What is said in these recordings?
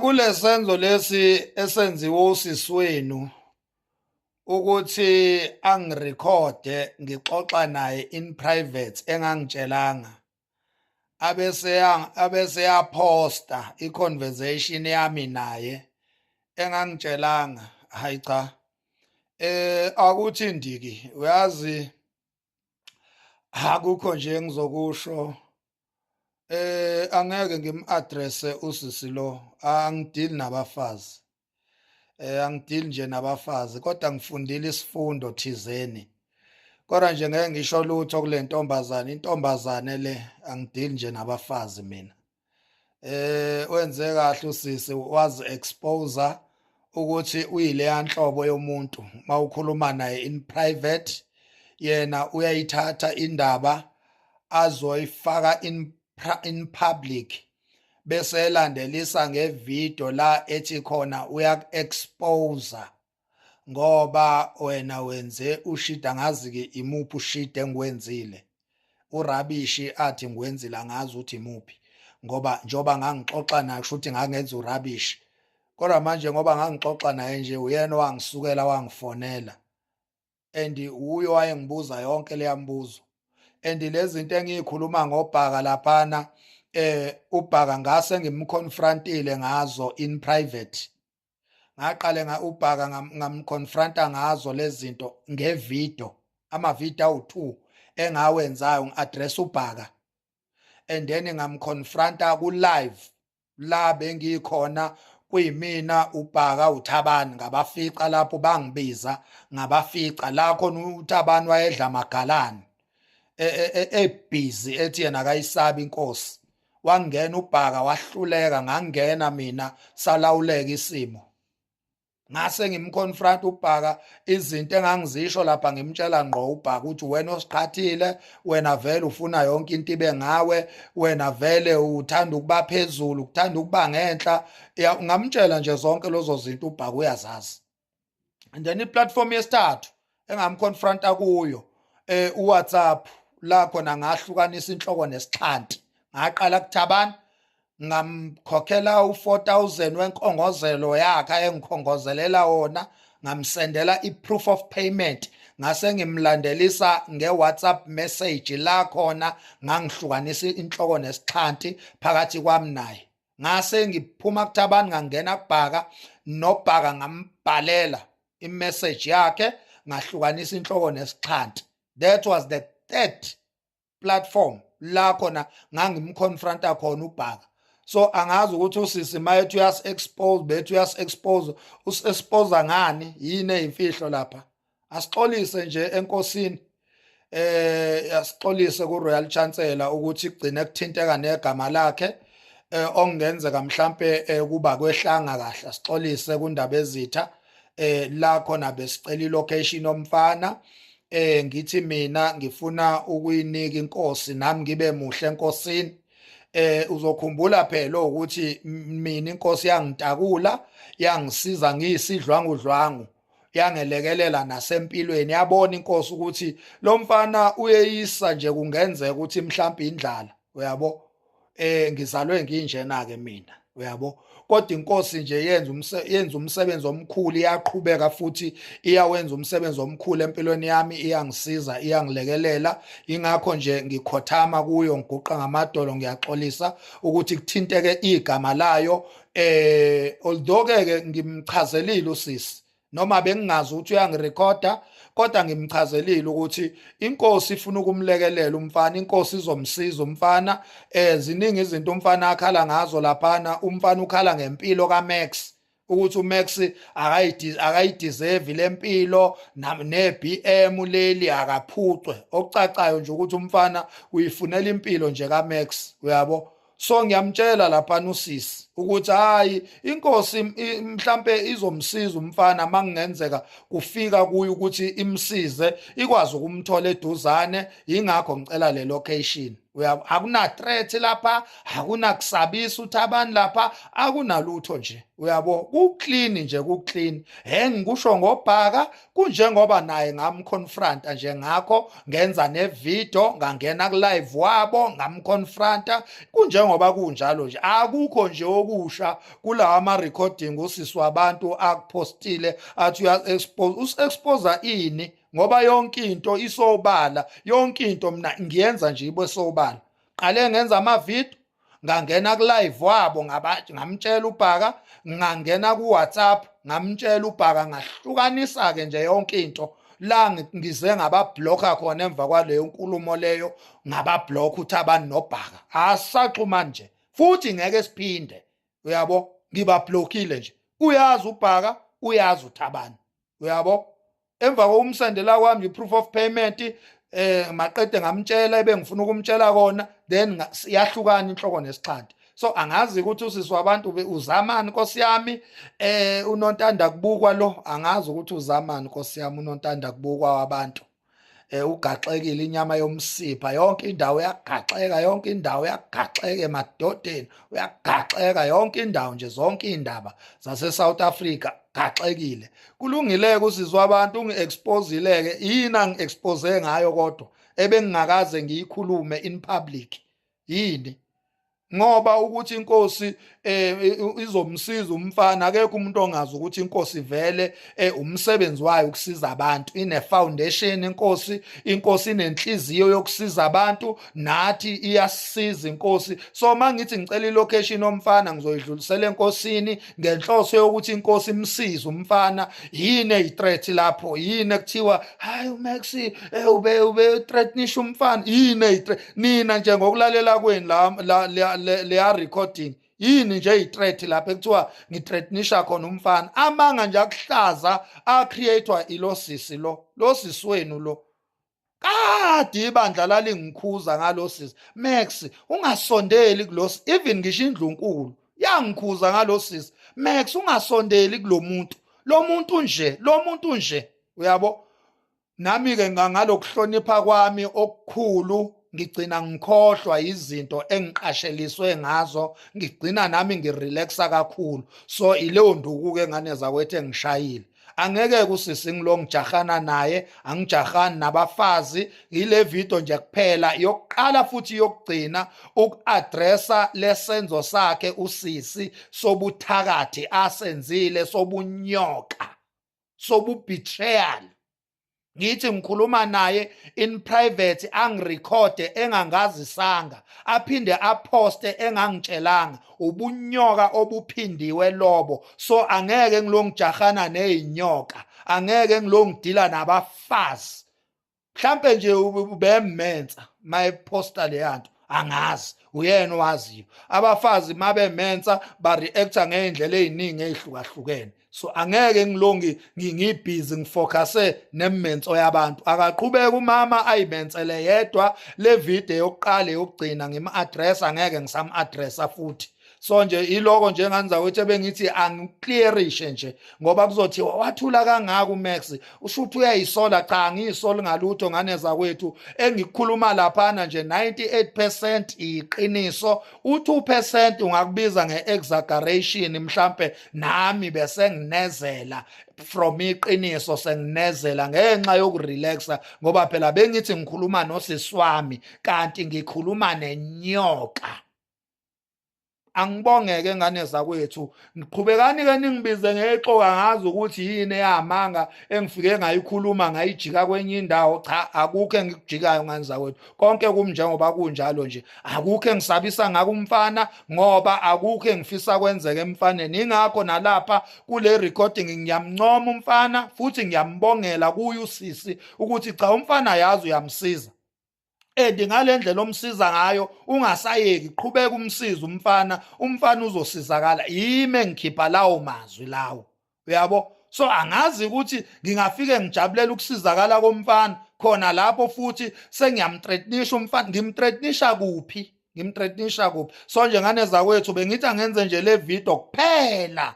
Kulesenzo lesi esenziwe usisi wenu ukuthi angirekhode ngixoxa naye in private engangitshelanga abese yaphosta i-conversation yami naye engangitshelanga. Hayi cha, akuthi ndiki uyazi, akukho nje engizokusho. Angeke ngim-addresse usisi lo, angidili nabafazi. Angidili nje nabafazi kodwa ngifundile isifundo thizeni. Kodwa nje ngeke ngisho lutho kule ntombazane, intombazane le angidili nje nabafazi mina. Wenze kahle usisi wazi expose ukuthi uyileya nhlobo yomuntu mawukhuluma naye in private, yena uyayithatha indaba azoyifaka in public bese elandelisa ngevideo la ethi khona uyak-expose ngoba wena wenze ushida. Ngazi-ke imuphi ushida engiwenzile, urabishi athi ngiwenzile angazi ukuthi imuphi, ngoba njoba ngangixoxa naye kusho ukuthi ngangenza urabishi. Kodwa manje ngoba ngangixoxa naye nje uyena owangisukela wangifonela and uye wayengibuza yonke leya mbuzo. And lezi zinto engiyikhuluma ngobhaka laphana, ubhaka ngase ngimconfrontile ngazo in private. Ngaqale ubhaka ngamconfronta ngazo lezi zinto ngevideo, amavideo awu-2 engawenzayo ngi-address ubhaka, and then ngamconfronta ku-live la bengikhona kuyimina ubhaka uThabani, ngabafica lapho bangibiza ngabafica la khona uThabani wayedla amagalani ebhizi ethi yena akayisabi inkosi. Wangena ubhaka wahluleka, ngangena mina salawuleka isimo. Ngase ngimconfront ubhaka izinto engangizisho lapha, ngimtshela ngqo ubhaka ukuthi wena osiqhathile, wena vele ufuna yonke into ibe ngawe, wena vele uthanda ukuba phezulu, uthanda ukuba ngenhla. Ngamtshela nje zonke lezo zinto ubhaka uyazazi. And then iplatform yesithathu engamconfronta kuyo uWhatsApp, la khona ngahlukanisa inhloko nesixhanti. Ngaqala kuThabani ngamkhokhela u-4,000 wenkongozelo yakhe engikhongozelela wona, ngamsendela i-proof of payment. Ngase ngimlandelisa nge-WhatsApp message la khona ngangihlukanisa inhloko nesixhanti phakathi kwami naye. Ngase ngiphuma kuThabani ngangena kubhaka, nobhaka ngambhalela i-message yakhe ngahlukanisa inhloko nesixhanti. That was the third platform la khona ngangimconfronta khona ubhaka. So angazi ukuthi usisi mayethu uyasi-expose, bethu uyasi-expose, usi-expose ngani, yini eyimfihlo lapha? Asixolise nje enkosini, asixolise ku-Royal Chancellor ukuthi kugcine kuthinteka negama lakhe, okungenzeka mhlampe kuba kwehlanga kahle. Asixolise kundaba ezitha, la khona besicela ilocation yomfana. Ngithi mina ngifuna ukuyinika inkosi nami ngibe muhle enkosini. Uzokhumbula phela ukuthi mina inkosi yangitakula, yangisiza ngiyisidlwangudlwangu, yangelekelela nasempilweni. Yabona inkosi ukuthi lo mfana uyeyisa nje, kungenzeka ukuthi mhlawumbe indlala, uyabo. Ngizalwe nginjena ke mina, uyabo. Kodwa inkosi nje yenza umsebenzi omkhulu, iyaqhubeka futhi iyawenza umsebenzi omkhulu empilweni yami, iyangisiza, iyangilekelela. Ingakho nje ngikhothama kuyo, ngiguqa ngamadolo, ngiyaxolisa ukuthi kuthinteke igama layo. Although-ke ngimchazelile usisi, noma bengingazi ukuthi uyangirekhoda, kodwa ngimchazelile ukuthi inkosi ifuna ukumlekelela umfana, inkosi izomsiza umfana. Ziningi izinto umfana akhala ngazo laphana. Umfana ukhala ngempilo kaMax, ukuthi uMax akayideserve le mpilo, ne-BM leli akaphucwe. Okucacayo nje ukuthi umfana uyifunela impilo nje kaMax, uyabo. So ngiyamtshela laphana usisi ukuthi hayi, inkosi mhlambe izomsiza umfana makungenzeka kufika kuyo ukuthi imsize ikwazi ukumthola eduzane. Ingakho ngicela le location, akuna threat lapha, akuna kusabisa uThabani lapha, akunalutho nje. Uyabo, kuclean nje, kuclean. Ngikusho ngobhaka kunjengoba naye ngamconfronta nje ngakho, ngenza nevideo, ngangena ku-live wabo ngamconfronta, kunjengoba kunjalo nje. Akukho nje okusha kulawa ama-recording usisi wabantu akupostile athi uya-expose. Usi-expose ini? Ngoba yonke into isobala, yonke into mina ngiyenza nje ibe sobala. Qale ngenza ama-video, ngangena ku-live wabo ngamtshela uBhaka, ngangena ku-WhatsApp ngamtshela uBhaka, ngahlukanisa-ke nje yonke into. La ngize ngababhlokha khona emva kwaleyo nkulumo leyo, ngababhlokha uThabani noBhaka. Asisaxhumani nje, futhi ngeke siphinde. Uyabo, ngibabhlokile nje. Uyazi uBhaka, uyazi uThabani. Uyabo? Emva kokumsendela kwami i-proof of payment, maqede ngamtshela ebengifuna ukumtshela kona, then yahlukana inhloko nesixhanti. So angazi ukuthi usisi wabantu uzamani Nkosi yami, unontanda kubukwa lo, angazi ukuthi uzamani Nkosi yami unontanda kubukwa wabantu. Ugaxekile inyama yomsipha, yonke indawo yagaxeka, yonke indawo yagaxeka emadodeni, uyagaxeka yonke indawo nje, zonke indaba zase-South Africa gaxekile. Kulungile-ke usizwa abantu ungi-expose-ileke, yini angi-expose ngayo kodwa ebengingakaze ngiyikhulume in public? Yini? Ngoba ukuthi inkosi izomsiza umfana, akekho umuntu ongazi ukuthi inkosi vele umsebenzi wayo ukusiza abantu. Ine foundation inkosi inenhliziyo yokusiza abantu, nathi iyasiza inkosi. So mangithi ngicela ilocation yomfana ngizoyidlulisela enkosini ngenhloso yokuthi inkosi imsize umfana. Yini eyithreat lapho? Yini ekuthiwa hayi uMaxi ube threatenisha umfana? Yini eyithreat? Nina nje ngokulalela kweni leya recording, yini nje i-threat lapha ekuthiwa ngithreatenisha khona umfana? Amanga nje akuhlaza a-createwa ilo sisi lo sisi wenu lo. Kade ibandla lalingikhuza ngalo sisi. Max, ungasondeli kulo, even ngisho indlunkulu yangikhuza ngalo sisi. Max, ungasondeli kulo muntu, lo muntu nje. Uyabo, nami-ke ngalokuhlonipha kwami okukhulu ngigcina ngikhohlwa izinto engiqasheliswe ngazo, ngigcina nami ngirelaxa kakhulu. So ileyo nduku-ke ngane zakwethu engishayile. Angeke usisi ngilo ngijahana naye, angijahani nabafazi. Ile video nje kuphela yokuqala futhi yokugcina uku-addressa lesenzo sakhe usisi sobuthakathi asenzile, sobunyoka, sobubetrayal. Ngithi ngikhuluma naye in private, angirekhode engangazisanga, aphinde aposte engangitshelanga, ubunyoka obuphindiwe lobo. So angeke ngilongijahana nezinyoka, angeke ngilongidila nabafazi. Mhlambe nje ubemenza mayiposta leyanto, angazi uyena owaziyo. Abafazi mabemenza ba-reacta ngeindlela eziningi ezihlukahlukene. So angeke ngilongi ngibhizi ngifocuse nemenzo yabantu. Akaqhubeka umama ayimensele yedwa. Le video yokuqala yokugcina ngima-address, angeke ngisam-addressa futhi. So nje iloko nje nganizakwethu ebengithi angiclearishe nje, ngoba kuzothiwa wathula kangaka uMax, ushuthi uyayisola. Cha, angiyisoli ngalutho ngane zakwethu. Engikukhuluma laphana nje 98% iqiniso, u2% ungakubiza nge-exaggeration. Mhlambe nami bese nginezela from iqiniso, senginezela ngenxa yokurelaxa, ngoba phela bengithi ngikhuluma nosisi wami kanti ngikhuluma nenyoka. Angibongeke ngane zakwethu, ngiqhubekani-ke ningibize ngeqoka ngazi ukuthi yini eyamanga engifike ngayikhuluma ngayijika kwenye indawo. Cha, akukho engikujikayo ngane zakwethu, konke kumnjengoba kunjalo nje. Akukho engisabisa ngako umfana, ngoba akukho engifisa kwenzeke emfaneni. Ingakho nalapha kule recording ngiyamncoma umfana, futhi ngiyambongela kuye usisi ukuthi cha, umfana yazi uyamsiza. Ngale ndlela omsiza ngayo ungasayeki, qhubeka umsiza umfana uzosizakala. Yime ngikhipha lawo mazwi lawo. Uyabo? So angazi ukuthi ngingafike ngijabulela ukusizakala komfana khona lapho futhi sengiyamthreatenisha umfana. Ngimthreatenisha kuphi? So nje ngane zakwethu bengithi angenze nje le video kuphela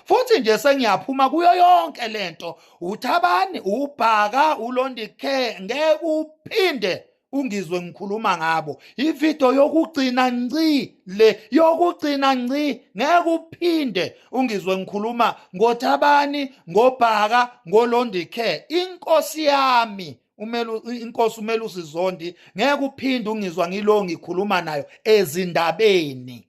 futhi nje sengiyaphuma kuyo yonke lento. uThabani, uBhaka, uLondicare ngeke uphinde ungizwe ngikhuluma ngabo. Ividiyo yokugcina ngci le yokugcina ngci, ngeke uphinde ungizwe ngikhuluma ngoThabani, ngoBhaka, ngoLondicare. Inkosi yami inkosi uMelusi Zondi, ngeke uphinde ungizwa ngilo ngikhuluma nayo ezindabeni.